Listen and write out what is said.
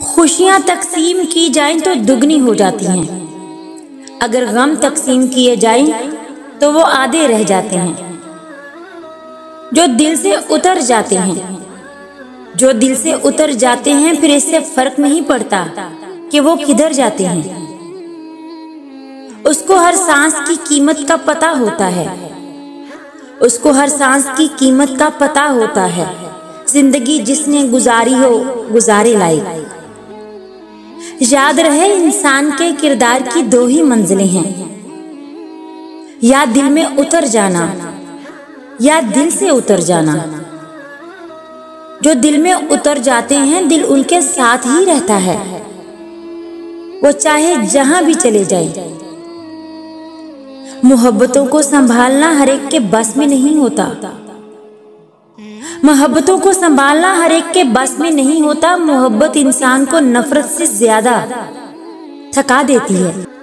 खुशियां तकसीम की जाएं तो दुगनी हो जाती हैं, अगर गम तकसीम किए जाएं तो वो आधे रह जाते हैं। जो दिल से उतर जाते हैं, जो दिल से उतर जाते हैं, फिर इससे फर्क नहीं पड़ता कि वो किधर जाते हैं। उसको हर सांस की कीमत का पता होता है, उसको हर सांस की कीमत का पता होता है। जिंदगी जिसने गुजारी हो गुजारे लायक। याद रहे इंसान के किरदार की दो ही मंजिलें हैं, या दिल में उतर जाना या दिल से उतर जाना। जो दिल में उतर जाते हैं, दिल उनके साथ ही रहता है, वो चाहे जहां भी चले जाए। मोहब्बतों को संभालना हर एक के बस में नहीं होता, मोहब्बतों को संभालना हर एक के बस में नहीं होता। मोहब्बत इंसान को नफरत से ज्यादा थका देती है।